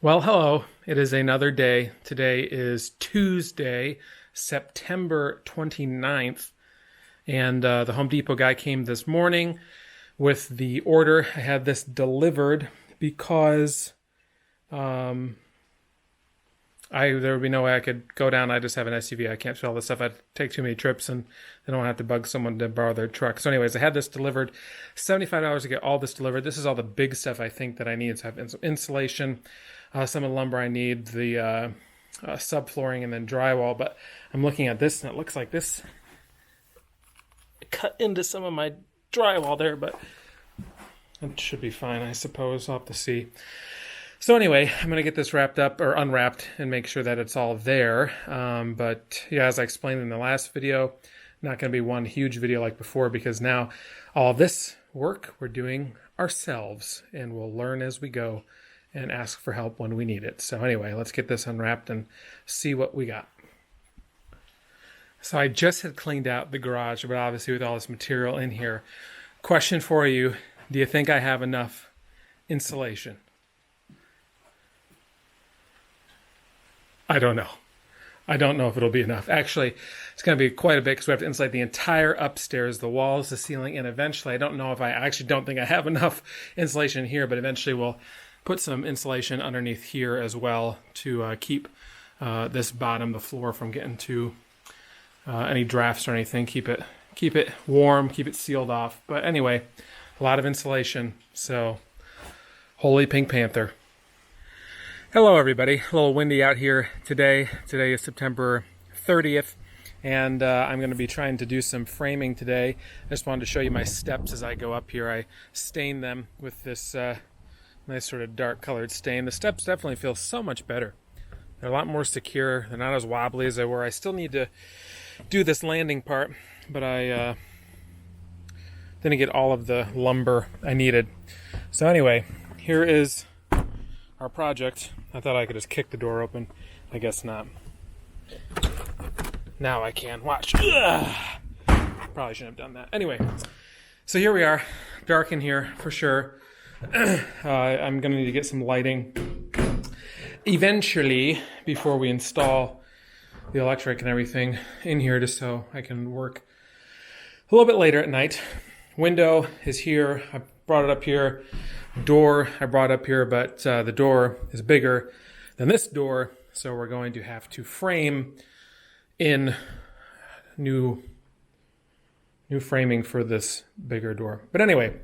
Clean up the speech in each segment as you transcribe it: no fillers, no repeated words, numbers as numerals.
Well, hello. It is another day. Today is Tuesday, September 29th, and the Home Depot guy came this morning with the order. I had this delivered because there would be no way I could go down. I just have an SUV. I can't fit all this stuff. I'd take too many trips, and I don't have to bug someone to borrow their truck. So anyways, I had this delivered. $75 to get all this delivered. This is all the big stuff I think that I need. So I have insulation, some of the lumber I need, the subflooring, and then drywall. But I'm looking at this, and it looks like this cut into some of my drywall there, but it should be fine, I suppose. I'll have to see. So anyway, I'm going to get this wrapped up or unwrapped and make sure that it's all there. But yeah, as I explained in the last video, not going to be one huge video like before, because now all this work we're doing ourselves, and we'll learn as we go and ask for help when we need it. So anyway, let's get this unwrapped and see what we got. So I just had cleaned out the garage, but obviously with all this material in here. Question for you, do you think I have enough insulation? I don't know. I don't know if it'll be enough. Actually, it's going to be quite a bit because we have to insulate the entire upstairs, the walls, the ceiling, and eventually, I actually don't think I have enough insulation here, but eventually we'll put some insulation underneath here as well to keep this bottom, the floor, from getting to any drafts or anything. Keep it warm, keep it sealed off. But anyway, a lot of insulation. So, holy Pink Panther. Hello everybody, a little windy out here today. Today is September 30th, and I'm going to be trying to do some framing today. I just wanted to show you my steps as I go up here. I stain them with this nice sort of dark colored stain. The steps definitely feel so much better. They're a lot more secure. They're not as wobbly as they were. I still need to do this landing part, but I didn't get all of the lumber I needed. So anyway, here is our project. I thought I could just kick the door open. I guess not. Now I can. Watch. Ugh. Probably shouldn't have done that. Anyway, so here we are. Dark in here for sure. I'm going to need to get some lighting eventually before we install the electric and everything in here, just so I can work a little bit later at night. Window is here. I brought it up here. Door I brought up here, but the door is bigger than this door, so we're going to have to frame in new framing for this bigger door. But anyway,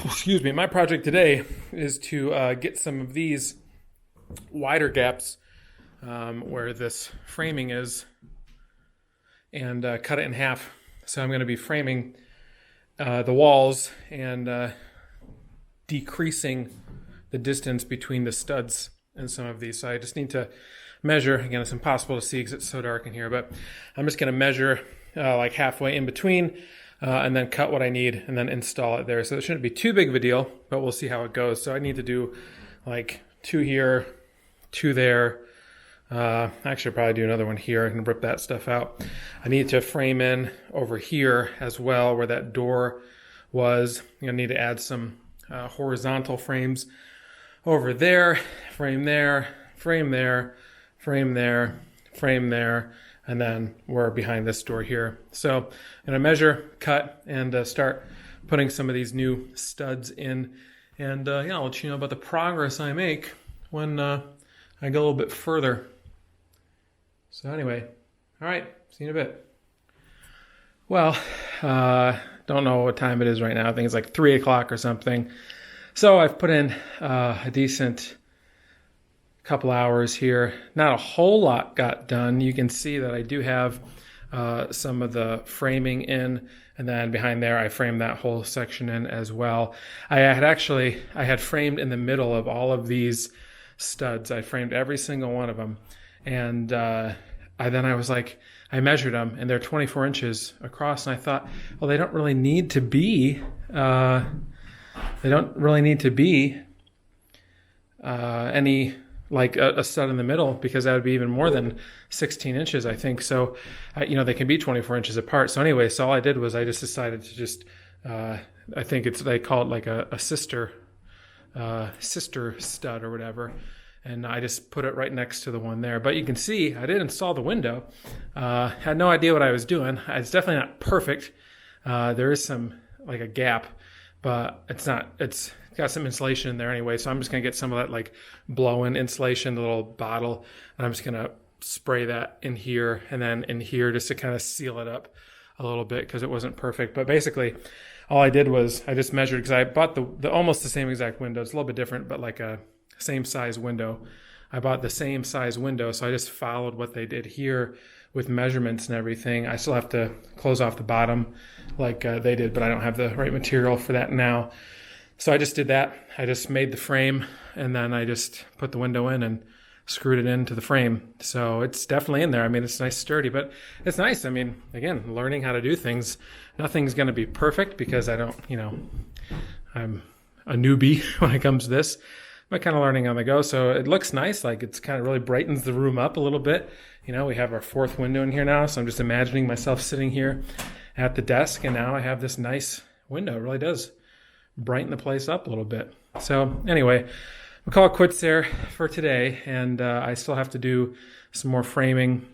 excuse me, my project today is to get some of these wider gaps where this framing is, and cut it in half. So I'm going to be framing the walls and decreasing the distance between the studs and some of these. So I just need to measure. Again, it's impossible to see because it's so dark in here, but I'm just going to measure like halfway in between and then cut what I need and then install it there. So it shouldn't be too big of a deal, but we'll see how it goes. So I need to do like 2 here, 2 there. Actually, I'll probably do another one here. I can rip that stuff out. I need to frame in over here as well where that door was. I'm going to need to add some horizontal frames over there, frame there, frame there, frame there, frame there, and then we're behind this door here. So I'm going to measure, cut, and start putting some of these new studs in. And yeah, I'll let you know about the progress I make when I go a little bit further. So anyway, all right, see you in a bit. Well, don't know what time it is right now. I think it's like 3 o'clock or something. So I've put in a decent couple hours here. Not a whole lot got done. You can see that I do have some of the framing in, and then behind there I framed that whole section in as well. I had framed in the middle of all of these studs. I framed every single one of them, and I was like, I measured them, and they're 24 inches across, and I thought, well, they don't really need to be any like a stud in the middle, because that would be even more than 16 inches, I think. So, they can be 24 inches apart. So anyway, so all I did was I just decided to just, I think they call it like a sister stud or whatever. and I just put it right next to the one there. But you can see I did install the window. Had no idea what I was doing. It's definitely not perfect. There is some like a gap, but it's got some insulation in there anyway. So I'm just gonna get some of that like blow-in insulation, the little bottle, and I'm just gonna spray that in here and then in here just to kind of seal it up a little bit because it wasn't perfect. But basically all I did was I just measured, because I bought the almost the same exact window. It's a little bit different, but like a same size window. I bought the same size window, so I just followed what they did here with measurements and everything. I still have to close off the bottom like they did, but I don't have the right material for that now. So I just did that. I just made the frame, and then I just put the window in and screwed it into the frame. So it's definitely in there. I mean, it's nice, sturdy, but it's nice. I mean, again, learning how to do things. Nothing's going to be perfect because I don't, I'm a newbie when it comes to this. I'm kind of learning on the go. So it looks nice. Like it's kind of really brightens the room up a little bit. We have our fourth window in here now. So I'm just imagining myself sitting here at the desk, and now I have this nice window. It really does brighten the place up a little bit. So anyway, we'll call it quits there for today, and I still have to do some more framing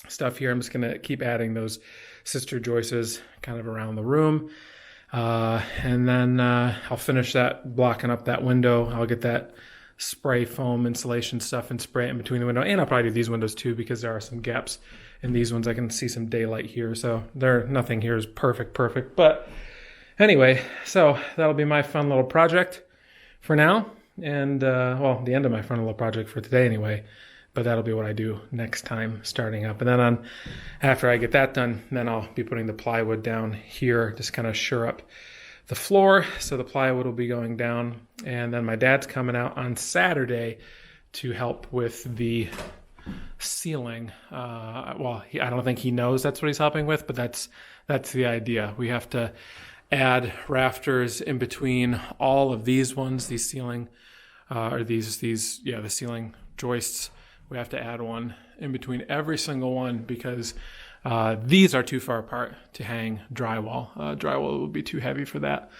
stuff here. I'm just going to keep adding those sister joists kind of around the room, and then I'll finish that, blocking up that window. I'll get that spray foam insulation stuff and spray it in between the window, and I'll probably do these windows too because there are some gaps in these ones. I can see some daylight here, so nothing here is perfect, but anyway, so that'll be my fun little project for now. And, the end of my fun little project for today anyway. But that'll be what I do next time starting up. And then after I get that done, then I'll be putting the plywood down here, just kind of shore up the floor. So the plywood will be going down. And then my dad's coming out on Saturday to help with the ceiling. I don't think he knows that's what he's helping with, but that's the idea. We have to add rafters in between all of these ones, these ceiling, the ceiling joists. We have to add one in between every single one because these are too far apart to hang drywall. Drywall will be too heavy for that.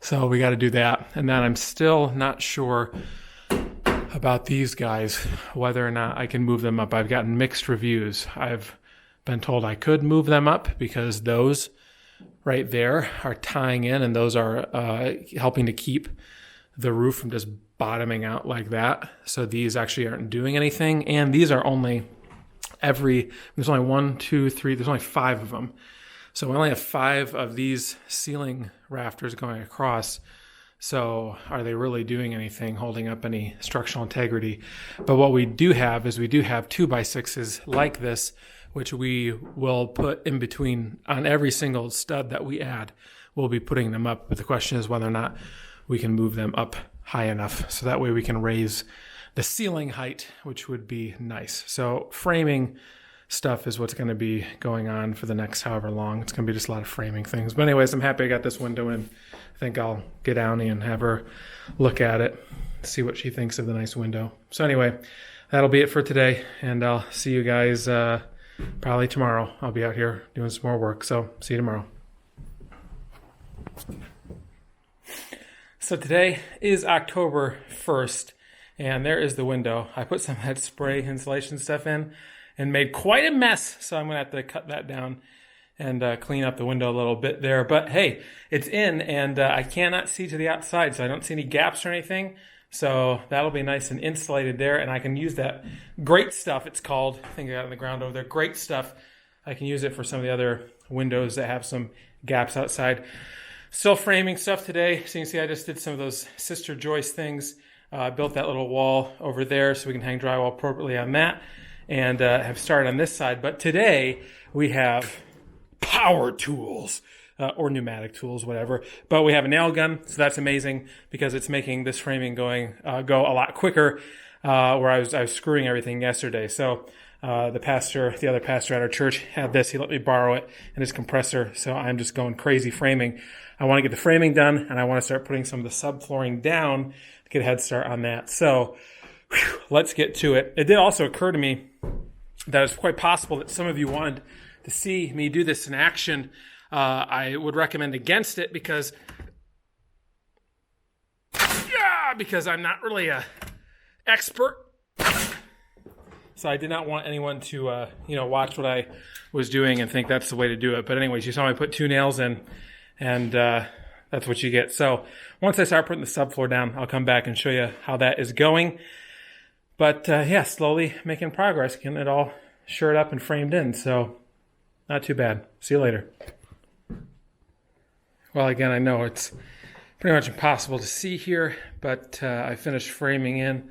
So we got to do that. And then I'm still not sure about these guys, whether or not I can move them up. I've gotten mixed reviews. I've been told I could move them up because those right there are tying in, and those are helping to keep the roof from just bottoming out like that. So these actually aren't doing anything, and these are only there's only 1, 2, 3, there's only 5 of them. So we only have 5 of these ceiling rafters going across. So are they really doing anything, holding up any structural integrity? But what we do have is 2x6s like this, which we will put in between on every single stud that we add. We'll be putting them up, but the question is whether or not we can move them up high enough so that way we can raise the ceiling height, which would be nice. So framing stuff is what's going to be going on for the next however long. It's going to be just a lot of framing things. But anyways, I'm happy I got this window in. I think I'll get Downey and have her look at it, see what she thinks of the nice window. So anyway, that'll be it for today, and I'll see you guys probably tomorrow. I'll be out here doing some more work, so see you tomorrow. So today is October 1st, and there is the window. I put some of that spray insulation stuff in and made quite a mess, so I'm going to have to cut that down and clean up the window a little bit there. But hey, it's in, and I cannot see to the outside, so I don't see any gaps or anything. So that'll be nice and insulated there, and I can use that great stuff. It's called, I think I got it on the ground over there, great stuff. I can use it for some of the other windows that have some gaps outside. Still framing stuff today. So you can see I just did some of those sister joist things. Built that little wall over there so we can hang drywall appropriately on that, and have started on this side. But today we have power tools. Or pneumatic tools, whatever. But we have a nail gun, so that's amazing because it's making this framing go a lot quicker. Where I was screwing everything yesterday. So the other pastor at our church had this. He let me borrow it and his compressor. So I'm just going crazy framing. I want to get the framing done, and I want to start putting some of the subflooring down to get a head start on that. So let's get to it. It did also occur to me that it's quite possible that some of you wanted to see me do this in action. I would recommend against it because I'm not really a expert. So I did not want anyone to, watch what I was doing and think that's the way to do it. But anyways, you saw me put 2 nails in, and that's what you get. So once I start putting the subfloor down, I'll come back and show you how that is going. But slowly making progress, getting it all shored up and framed in. So not too bad. See you later. Well, again, I know it's pretty much impossible to see here, but I finished framing in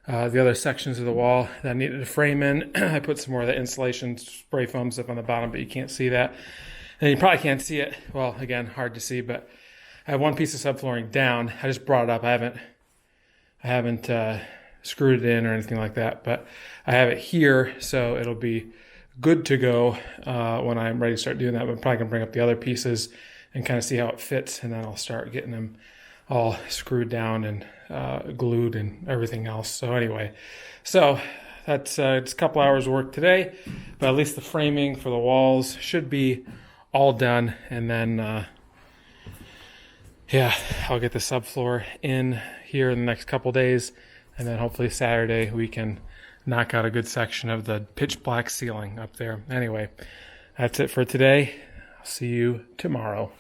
the other sections of the wall that I needed to frame in. I put some more of the insulation spray foam stuff on the bottom, but you can't see that. And you probably can't see it. Well, again, hard to see, but I have one piece of subflooring down. I just brought it up. I haven't screwed it in or anything like that, but I have it here, so it'll be good to go when I'm ready to start doing that. But I'm probably going to bring up the other pieces and kind of see how it fits, and then I'll start getting them all screwed down and glued and everything else. So anyway, that's it's a couple hours work today, but at least the framing for the walls should be all done. And then I'll get the subfloor in here in the next couple days, and then hopefully Saturday we can knock out a good section of the pitch black ceiling up there. Anyway, that's it for today. I'll see you tomorrow.